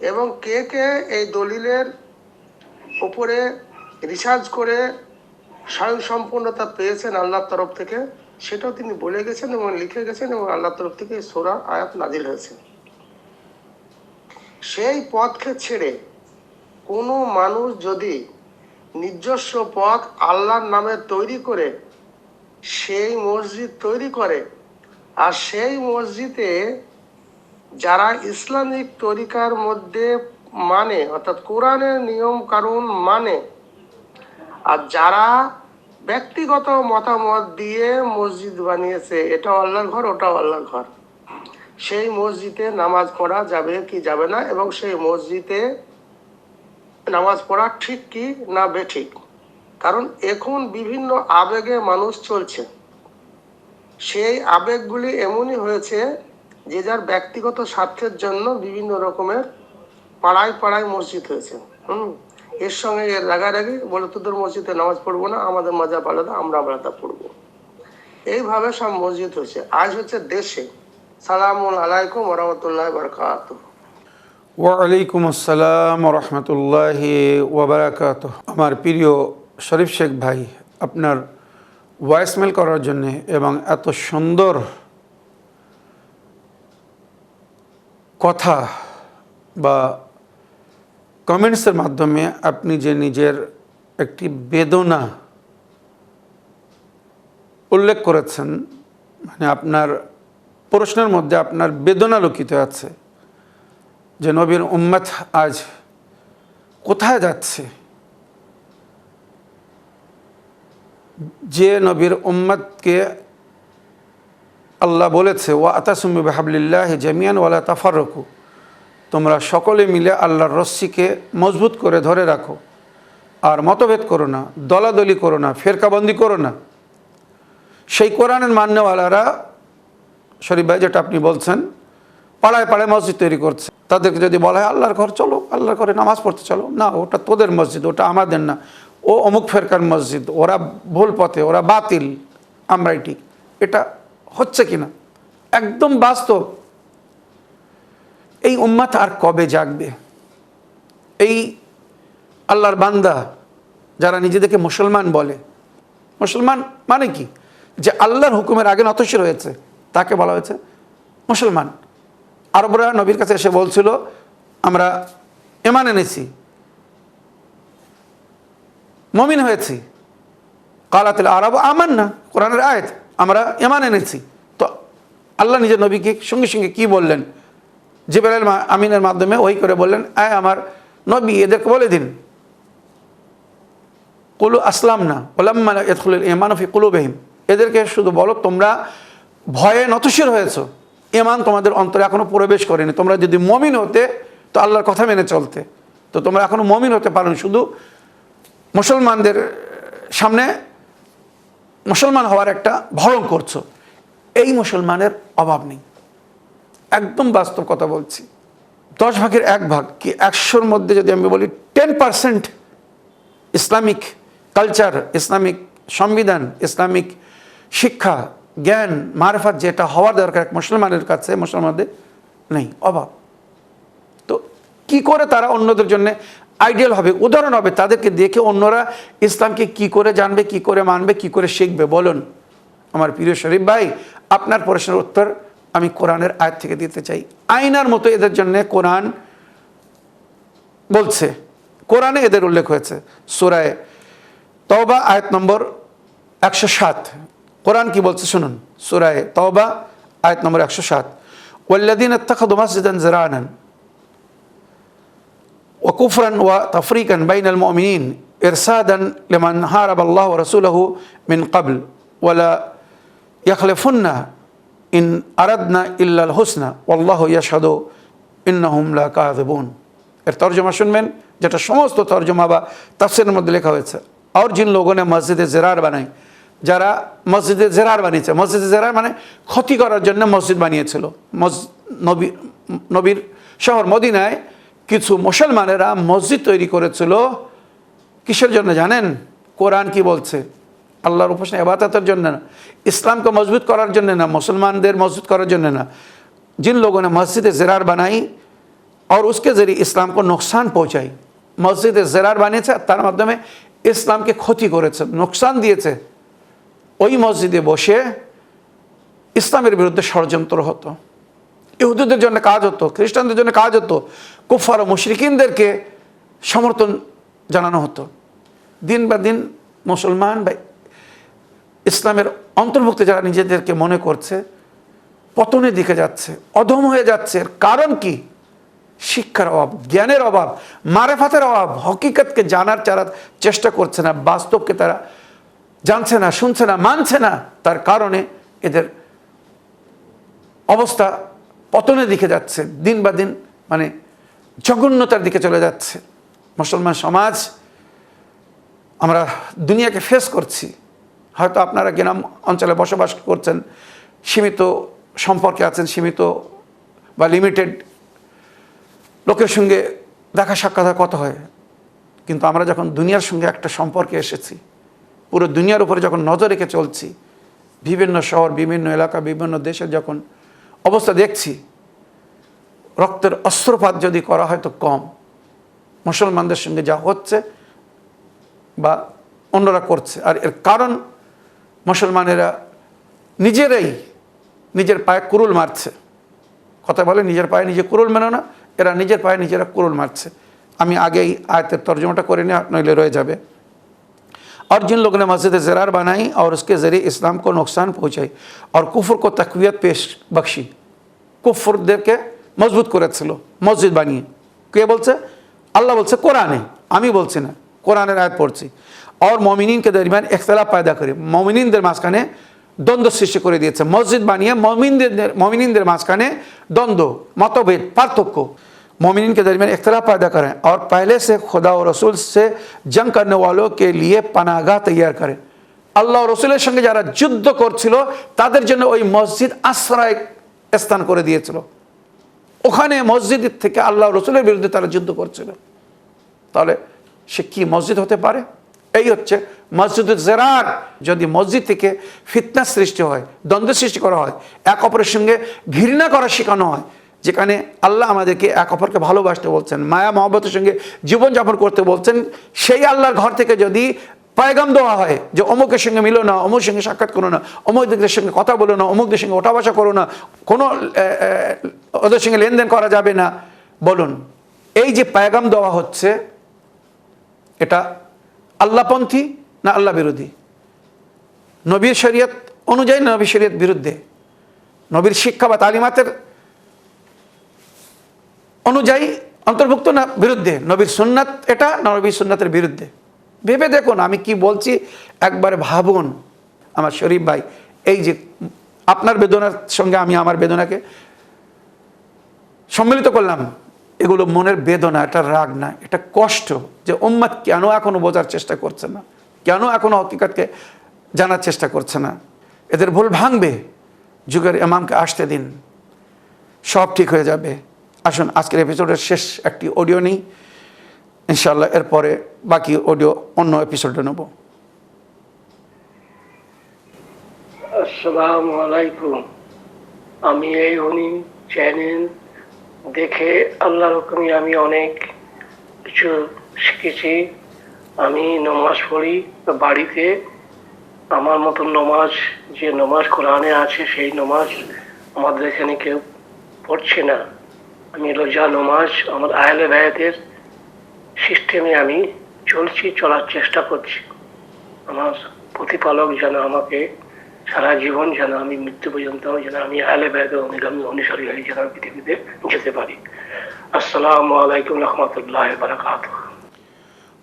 এবং কে কে এই দলিলের উপরে রিসার্চ করে স্বয়ংসম্পূর্ণতা পেয়েছেন আল্লাহর তরফ থেকে, সেটাও তিনি বলে গেছেন এবং লিখে গেছেন, এবং আল্লাহর তরফ থেকে সূরা আয়াত নাজিল হয়েছে। সেই পথকে ছেড়ে কোনো মানুষ যদি নিজস্ব পথ আল্লাহর নামে তৈরি করে সেই মসজিদ তৈরি করে, আর সেই মসজিদে যারা ইসলামিক তরিকার মধ্যে মানে, অর্থাৎ কোরআনের নিয়ম কানুন মানে, আর যারা ব্যক্তিগত মতামত দিয়ে মসজিদ বানিয়েছে, এটাও আল্লাহর ঘর ওটাও আল্লাহর ঘর, সেই মসজিদে নামাজ পড়া যাবে কি যাবে না, এবং সেই মসজিদে নামাজ পড়া ঠিক কি না বেঠিক। কারণ এখন বিভিন্ন আবেগে মানুষ চলছে। সেই আবেগগুলি এমনই হয়েছে যে যার ব্যক্তিগত স্বার্থের জন্য বিভিন্ন রকমের পাড়ায় পাড়ায় মসজিদ হয়েছে। এর সঙ্গে এর রাগারাগি, বলে তোদের মসজিদে নামাজ পড়বো না, আমাদের মাযহাব আলাদা, আমরা আলাদা পড়বো। এইভাবে সব মসজিদ হয়েছে। আজ হচ্ছে দেশে। সালামুন আলাইকুম ওয়া রাহমাতুল্লাহি ওয়া বারাকাতুহু। ওয়ালাইকুম আসসালাম ওয়া রাহমাতুল্লাহি ওয়া বারাকাতুহু। আমার প্রিয় শরীফ শেখ ভাই, আপনার ভয়েসমেল করার জন্য এবং এত সুন্দর কথা বা কমেন্টসের মাধ্যমে আপনি যে নিজের একটি বেদনা উল্লেখ করেছেন, মানে আপনার প্রশ্নের মধ্যে আপনার বেদনা লুকিত আছে যে নবীর উম্মত আজ কোথায় যাচ্ছে। যে নবীর উম্মতকে আল্লাহ বলেছে ওয়া আতাসিমু বিহাবলিল্লাহি জামিয়ান ওয়ালা তাফাররাকু, তোমরা সকলে মিলে আল্লাহর রশ্মিকে মজবুত করে ধরে রাখো আর মতভেদ করো না, দলাদলি করো না, ফেরকাবন্দি করো না। সেই কোরআনের মান্যওয়ালারা, শরীফ ভাই যেটা আপনি বলছেন, পাড়ায় পাড়ায় মসজিদ তৈরি করছে। তাদেরকে যদি বলা হয় আল্লাহর ঘর, চলো আল্লাহর ঘরে নামাজ পড়তে চলো, না ওটা তোদের মসজিদ, ওটা আমাদের না, ও অমুক ফেরকার মসজিদ, ওরা ভুল পথে, ওরা বাতিল, আমরাই ঠিক। এটা হচ্ছে কিনা একদম বাস্তব। এই উম্মাত আর কবে জাগবে? এই আল্লাহর বান্দা যারা নিজেদেরকে মুসলমান বলে, মুসলমান মানে কি? যে আল্লাহর হুকুমের আগে নতশির হয়েছে, তাকে বলা হয়েছে মুসলমান। আরবরা নবীর কাছে এসে বলছিল আমরা ঈমান এনেছি, মুমিন হয়েছি। কালাতিল আরব আমান্না, কোরআনের আয়াত, আমরা ঈমান এনেছি। তো আল্লাহ নিজের নবীকে সঙ্গে সঙ্গে কি বললেন? জিবরাইল আমিনের মাধ্যমে ওই করে বললেন, আয় আমার নবী এদেরকে বলে দিন, কুলু আসলাম না ওলাম্মা ইয়াদখুলুল ঈমানু ফি কুলুবিহিম, এদেরকে শুধু বলো তোমরা ভয়ে নতশির হয়েছো, ঈমান তোমাদের অন্তরে এখনো প্রবেশ করেনি। তোমরা যদি মুমিন হতে তো আল্লাহর কথা মেনে চলতে, তো তোমরা এখনো মুমিন হতে পারো, শুধু মুসলমানদের সামনে মুসলমান হওয়ার একটা ভরণ করছো। এই মুসলমানের অভাব নেই, একদম বাস্তব কথা বলছি। 10 ভাগের 1 ভাগ কি 100-র মধ্যে যদি আমি বলি 10% ইসলামিক কালচার, ইসলামিক সংবিধান, ইসলামিক শিক্ষা, জ্ঞান, মারফত যেটা হওয়ার দরকার এক মুসলমানের কাছে, মুসলমানদের নেই, অভাব। তো কি করে তারা অন্যদের জন্য আইডিয়াল হবে, উদাহরণ হবে? তাদেরকে দেখে অন্যরা ইসলামকে কি করে জানবে, কি করে মানবে, কি করে শিখবে? বলুন আমার প্রিয় শরীফ ভাই, আপনার প্রশ্নের উত্তর আমি কোরআনের আয়াত থেকে দিতে চাই। আয়নার মতো এদের জন্য কোরআন বলছে, কোরআনে এদের উল্লেখ হয়েছে সূরা তওবা আয়াত নম্বর 107। কোরআন কি বলছে শুনুন, সূরা তওবা আয়াত নম্বর 107, ওয়াল্লাযীনা ইত্তাখাযু মাসজিদান জিরানান ওয়া কুফরান ওয়া তাফরিকান বাইনাল মুমিনিন ইরসাদান লিমান হারাবাল্লাহু ওয়া রাসূলুহু মিন ক্বাবল ওয়ালা ইয়াখলিফুন্না ইন আরাদনা ইল্লাল হুসনা ওয়াল্লাহু ইয়াশহাদু ইন্নাহুম লাকাযিবুন। এর তর্জমা শুনবেন, যেটা সমস্ত তর্জমা বা তাফসীরের মধ্যে লেখা হয়েছে। और जिन लोगों ने मस्जिद ज़िरार बनाई, যারা মসজিদে জেরার বানিয়েছে, মসজিদে জেরার মানে ক্ষতি করার জন্য মসজিদ বানিয়েছিল। নবীর শহর মদিনায় কিছু মুসলমানেরা মসজিদ তৈরি করেছিল, কিসের জন্য জানেন? কোরআন কি বলছে? আল্লাহর উপাসনা ইবাদতের জন্য না, ইসলামকে মজবুত করার জন্য না, মুসলমানদের মজবুত করার জন্য না। जिन लोगों ने मस्जिद ज़िरार बनाई और उसके ज़रिए इस्लाम को नुकसान पहुँचाई, मस्जिद ज़िरार বানিয়েছে তার মাধ্যমে ইসলামকে ক্ষতি করেছে, নুকসান দিয়েছে, ওই মসজিদে বসে ইসলামের বিরুদ্ধে ষড়যন্ত্র হতো, ইহুদিদের জন্য কাজ হতো, খ্রিস্টানদের জন্য কাজ হতো, কুফার ও মুশরিকিনদেরকে সমর্থন জানানো হতো। দিন বা দিন মুসলমান বা ইসলামের অন্তর্ভুক্ত যারা নিজেদেরকে মনে করছে পতনের দিকে যাচ্ছে, অধম হয়ে যাচ্ছে। এর কারণ কি? শিক্ষার অভাব, জ্ঞানের অভাব, মারেফাতের অভাব। হকিকতকে জানার যারা চেষ্টা করছে না, বাস্তবকে তারা জানছে না, শুনছে না, মানছে না, তার কারণে এদের অবস্থা পতনের দিকে যাচ্ছে, দিন বা দিন মানে জঘন্যতার দিকে চলে যাচ্ছে মুসলমান সমাজ। আমরা দুনিয়াকে ফেস করছি। হয়তো আপনারা গ্রাম অঞ্চলে বসবাস করছেন, সীমিত সম্পর্কে আছেন, সীমিত বা লিমিটেড লোকের সঙ্গে দেখা সাক্ষাৎ কত হয়, কিন্তু আমরা যখন দুনিয়ার সঙ্গে একটা সম্পর্কে এসেছি, পুরো দুনিয়ার উপরে যখন নজর রেখে চলছি, বিভিন্ন শহর, বিভিন্ন এলাকা, বিভিন্ন দেশের যখন অবস্থা দেখছি, রক্তের অস্ত্রপাত যদি করা হয় তো কম। মুসলমানদের সঙ্গে যা হচ্ছে বা অন্যরা করছে, আর এর কারণ মুসলমানেরা নিজেরাই নিজের পায়ে কুরুল মারছে। কথা বলে নিজের পায়ে নিজে কুরুল মেনো না, এরা নিজের পায়ে নিজেরা কুরুল মারছে। আমি আগেই আয়াতের তর্জমাটা করে নিই, নইলে রয়ে যাবে। और जिन लोगों ने मस्जिद ज़िरार बनाई और उसके ज़रिए इस्लाम को नुकसान पहुँचाई और कुफर को तक़वियत पेश बख्शी, কুফরদেরকে মজবুত করেছিল মসজিদ বানিয়ে। কে বলছে? আল্লাহ বলছে কোরআনে, আমি বলছি না, কোরআনের আয়াত পড়ছি। और मोमिनीन के दरमियान इख्तिलाफ पैदा करे, मोमिनीनদের মাঝখানে দ্বন্দ্ব সৃষ্টি করে দিয়েছে। মসজিদ বানিয়ে मोमिनদের মাঝখানে দ্বন্দ্ব, मतभेद, पार्थक्य, मोमिन के दरमियान इख्तलाफ पैदा करें और पहले से खुदा और रसूल से जंग करने वालों के लिए पनाहगाह तैयार करें। আল্লাহ রসুলের সঙ্গে যারা যুদ্ধ করছিল তাদের জন্য ওই মসজিদ আশ্রয় স্থান করে দিয়েছিল। ওখানে মসজিদ থেকে আল্লাহ রসুলের বিরুদ্ধে তারা যুদ্ধ করছিল। তাহলে সে কি মসজিদ হতে পারে? এই হচ্ছে মসজিদুল জিরার। যদি মসজিদ থেকে ফিতনা সৃষ্টি হয়, দ্বন্দ্ব সৃষ্টি করা হয়, এক অপরের সঙ্গে ঘৃণা করা শেখানো হয়, যেখানে আল্লাহ আমাদেরকে এক অপরকে ভালোবাসতে বলছেন, মায়া মহব্বতের সঙ্গে জীবনযাপন করতে বলছেন, সেই আল্লাহর ঘর থেকে যদি পয়গাম দেওয়া হয় যে অমুকের সঙ্গে মিলো না, অমুকের সঙ্গে সাক্ষাৎ করো না, অমুকদের সঙ্গে কথা বলো না, অমুকদের সঙ্গে ওঠা বসা করো না, কোনো ওদের সঙ্গে লেনদেন করা যাবে না, বলুন এই যে পয়গাম দেওয়া হচ্ছে এটা আল্লাহপন্থী না আল্লাহ বিরোধী? নবীর শরীয়ত অনুযায়ী না নবীর শরীয়ত বিরুদ্ধে? নবীর শিক্ষা বা তালিমাতের অনুযায়ী অন্তর্ভুক্ত না বিরুদ্ধে? নবীর সুন্নাত এটা না নবীর সুন্নাতের বিরুদ্ধে? ভেবে দেখুন আমি কি বলছি, একবার ভাবুন আমার শরীফ ভাই। এই যে আপনার বেদনার সঙ্গে আমি আমার বেদনাকে সম্মিলিত করলাম, এগুলো মনের বেদনা, এটা রাগ না, এটা কষ্ট যে উম্মত কেন এখনো বোঝার চেষ্টা করছে না, কেন এখনো হকিকতকে জানার চেষ্টা করছে না। এদের ভুল ভাঙবে, যুগের ইমামকে আসতে দিন, সব ঠিক হয়ে যাবে। আসুন আজকের এপিসোডের শেষ একটি অডিও নিই, ইনশাআল্লাহ এরপরে বাকি অডিও অন্য এপিসোডে নেব। আসসালামু আলাইকুম। আমি এই হনিম চ্যানেল দেখে আল্লাহর হুকুমে আমি অনেক কিছু শিখেছি। আমি নমাজ পড়ি বাড়িতে, আমার মতন নমাজ যে নমাজ কোরআনে আছে সেই নমাজ আমাদের এখানে কেউ পড়ছে না। আমি রোজা নমাজ আমার আহলে বায়াতের সিস্টেমে আমি চলছি, চলার চেষ্টা করছি। আমার প্রতিপালক যেন আমাকে সারা জীবন যেন আমি মৃত্যু পর্যন্ত যেন আমি আহলে বায়াতের অনুসারী হয়ে যেন পৃথিবীতে যেতে পারি। আসসালামু আলাইকুম রহমতুল্লাহি ওয়া বারাকাতুহু।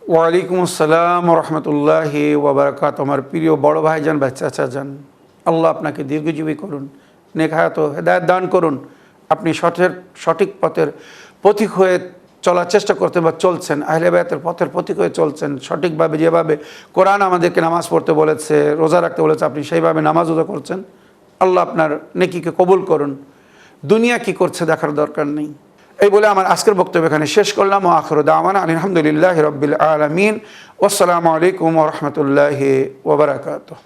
ওয়ালাইকুম আসসালাম রহমতুল্লাহি ওয়া বারাকাতুহু। আমার প্রিয় বড় ভাইজান, বাচ্চা যান, আল্লাহ আপনাকে দীর্ঘজীবী করুন, নেক হায়াত ও হেদায়েত দান করুন। আপনি সঠিক পথের পথিক হয়ে চলার চেষ্টা করতে বা চলছেন, আহলে বায়াতের পথের পথিক হয়ে চলছেন, সঠিকভাবে যেভাবে কোরআন আমাদেরকে নামাজ পড়তে বলেছে, রোজা রাখতে বলেছে, আপনি সেইভাবে নামাজ রোজা করছেন। আল্লাহ আপনার নেকিকে কবুল করুন। দুনিয়া কি করছে দেখার দরকার নেই। এই বলে আমার আজকের বক্তব্য এখানে শেষ করলাম। ও আখিরু দাওয়ানা আলহামদুলিল্লাহি রাব্বিল আলামিন। ওয়াসসালামু আলাইকুম ওয়া রাহমাতুল্লাহি ওয়া বারাকাতুহু।